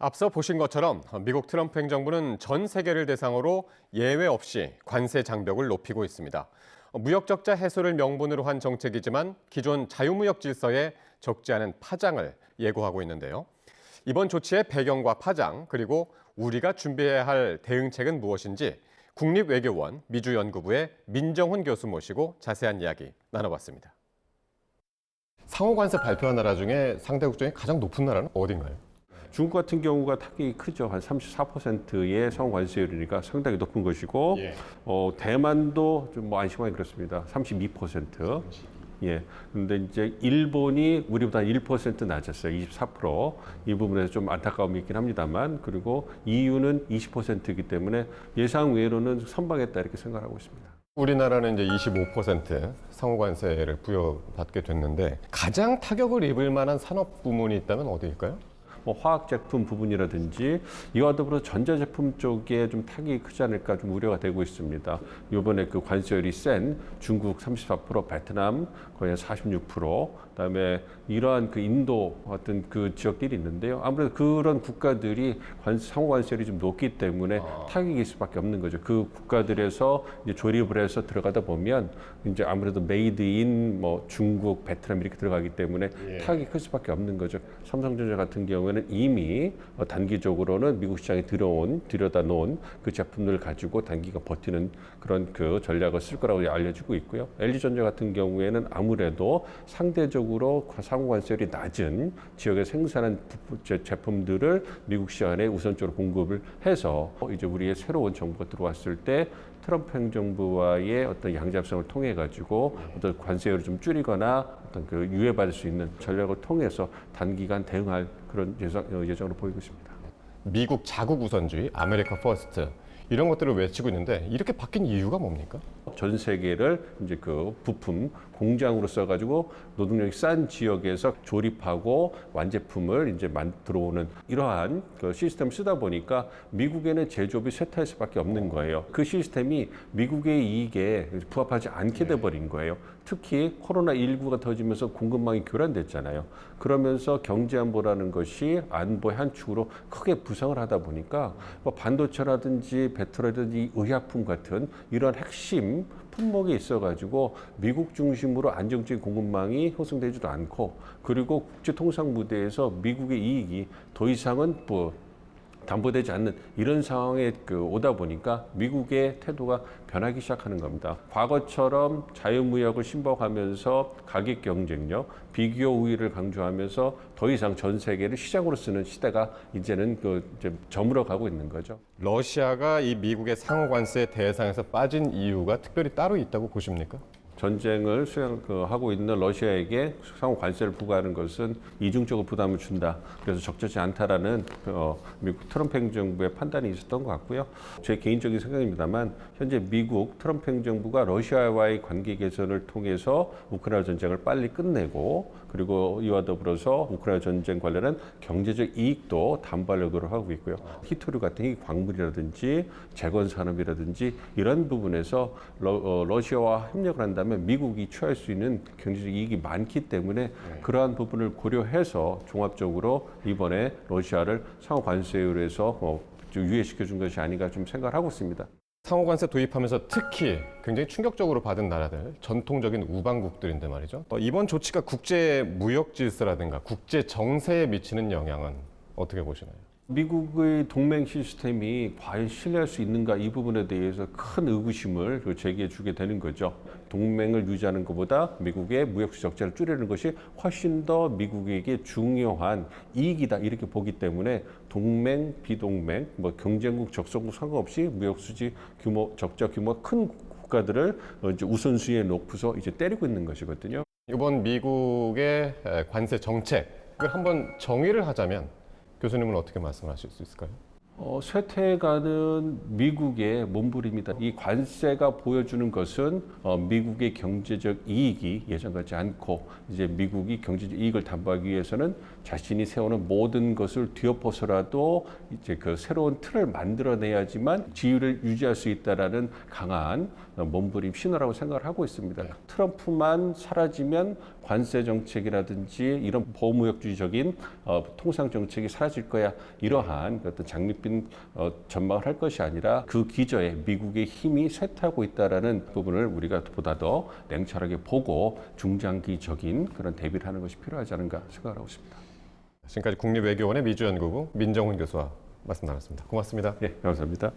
앞서 보신 것처럼 미국 트럼프 행정부는 전 세계를 대상으로 예외 없이 관세 장벽을 높이고 있습니다. 무역 적자 해소를 명분으로 한 정책이지만 기존 자유무역 질서에 적지 않은 파장을 예고하고 있는데요. 이번 조치의 배경과 파장, 그리고 우리가 준비해야 할 대응책은 무엇인지 국립외교원 미주연구부의 민정훈 교수 모시고 자세한 이야기 나눠봤습니다. 상호관세 발표한 나라 중에 상대 국정이 가장 높은 나라는 어딘가요? 중국 같은 경우가 타격이 크죠. 한 34%의 상관세율이니까 상당히 높은 것이고, 대만도 좀 안심하기 그렇습니다. 32%. 예. 근데 이제 일본이 우리보다 1% 낮았어요. 24%. 이 부분에서 좀 안타까움이 있긴 합니다만, 그리고 EU는 20%이기 때문에 예상 외로는 선방했다 이렇게 생각하고 있습니다. 우리나라는 이제 25% 상호관세를 부여받게 됐는데 가장 타격을 입을 만한 산업 부문이 있다면 어디일까요? 화학 제품 부분이라든지 이와 더불어 전자제품 쪽에 좀 타격이 크지 않을까 좀 우려가 되고 있습니다. 이번에 그 관세율이 센 중국 34%, 베트남 거의 46%, 그다음에 이러한 그 인도 같은 그 지역들이 있는데요. 아무래도 그런 국가들이 상호관세율이 좀 높기 때문에 타격이 있을 수밖에 없는 거죠. 그 국가들에서 이제 조립을 해서 들어가다 보면 이제 아무래도 메이드 인 뭐 중국, 베트남 이렇게 들어가기 때문에 타격이 클 수밖에 없는 거죠. 삼성전자 같은 경우에는 이미 단기적으로는 미국 시장에 들여다 놓은 그 제품들을 가지고 단기간 버티는 그런 그 전략을 쓸 거라고 알려지고 있고요. LG전자 같은 경우에는 아무래도 상대적으로 상호관세율이 낮은 지역에 생산한 제품들을 미국 시장에 우선적으로 공급을 해서 이제 우리의 새로운 정부가 들어왔을 때 트럼프 행정부와의 어떤 양잡성을 통해 가지고 어떤 관세율을 좀 줄이거나 어떤 그 유예받을 수 있는 전략을 통해서 단기간 대응할 그런 예정으로 보이고 있습니다. 미국 자국 우선주의, 아메리카 퍼스트 이런 것들을 외치고 있는데 이렇게 바뀐 이유가 뭡니까? 전 세계를 이제 그 부품 공장으로 써가지고 노동력이 싼 지역에서 조립하고 완제품을 이제 들어오는 이러한 그 시스템을 쓰다 보니까 미국에는 제조업이 쇠퇴할 수밖에 없는 거예요. 그 시스템이 미국의 이익에 부합하지 않게 돼버린 거예요. 특히 코로나19가 터지면서 공급망이 교란됐잖아요. 그러면서 경제안보라는 것이 안보의 한 축으로 크게 부상을 하다 보니까 뭐 반도체라든지 배터리라든지 의약품 같은 이런 핵심 품목이 있어가지고 미국 중심으로 안정적인 공급망이 형성되지도 않고, 그리고 국제 통상 무대에서 미국의 이익이 더 이상은 담보되지 않는 이런 상황에 오다 보니까 미국의 태도가 변하기 시작하는 겁니다. 과거처럼 자유무역을 신봉하면서 가격 경쟁력, 비교 우위를 강조하면서 더 이상 전 세계를 시장으로 쓰는 시대가 이제는 이제 저물어 가고 있는 거죠. 러시아가 이 미국의 상호관세 대상에서 빠진 이유가 특별히 따로 있다고 보십니까? 전쟁을 수행하고 있는 러시아에게 상호 관세를 부과하는 것은 이중적으로 부담을 준다. 그래서 적절치 않다라는 미국 트럼프 행정부의 판단이 있었던 것 같고요. 제 개인적인 생각입니다만 현재 미국 트럼프 행정부가 러시아와의 관계 개선을 통해서 우크라이나 전쟁을 빨리 끝내고, 그리고 이와 더불어서 우크라이나 전쟁 관련한 경제적 이익도 담보하려고 하고 있고요. 히토류 같은 이 광물이라든지 재건 산업이라든지 이런 부분에서 러시아와 협력을 한다면 미국이 취할 수 있는 경제적 이익이 많기 때문에 그러한 부분을 고려해서 종합적으로 이번에 러시아를 상호 관세율에서 유예시켜 준 것이 아닌가 좀 생각을 하고 있습니다. 상호관세 도입하면서 특히 굉장히 충격적으로 받은 나라들, 전통적인 우방국들인데 말이죠. 이번 조치가 국제 무역 질서라든가 국제 정세에 미치는 영향은 어떻게 보시나요? 미국의 동맹 시스템이 과연 신뢰할 수 있는가, 이 부분에 대해서 큰 의구심을 제기해 주게 되는 거죠. 동맹을 유지하는 것보다 미국의 무역 적자를 줄이는 것이 훨씬 더 미국에게 중요한 이익이다 이렇게 보기 때문에 동맹, 비동맹, 경쟁국, 적성국 상관없이 무역 수지 규모, 적자 규모가 큰 국가들을 이제 우선순위에 놓고서 이제 때리고 있는 것이거든요. 이번 미국의 관세 정책을 한번 정의를 하자면 교수님은 어떻게 말씀하실 수 있을까요? 쇠퇴해가는 미국의 몸부림이다. 이 관세가 보여주는 것은 미국의 경제적 이익이 예전 같지 않고 이제 미국이 경제적 이익을 담보하기 위해서는 자신이 세우는 모든 것을 뒤엎어서라도 이제 그 새로운 틀을 만들어내야지만 지위를 유지할 수 있다라는 강한 몸부림 신호라고 생각을 하고 있습니다. 트럼프만 사라지면 관세 정책이라든지 이런 보호무역주의적인 통상 정책이 사라질 거야. 이러한 어떤 장밋빛 전망을 할 것이 아니라 그 기저에 미국의 힘이 쇠퇴하고 있다라는 부분을 우리가 보다 더 냉철하게 보고 중장기적인 그런 대비를 하는 것이 필요하지 않은가 생각을 하고 있습니다. 지금까지 국립외교원의 미주연구부 민정훈 교수와 말씀 나눴습니다. 고맙습니다. 예, 감사합니다.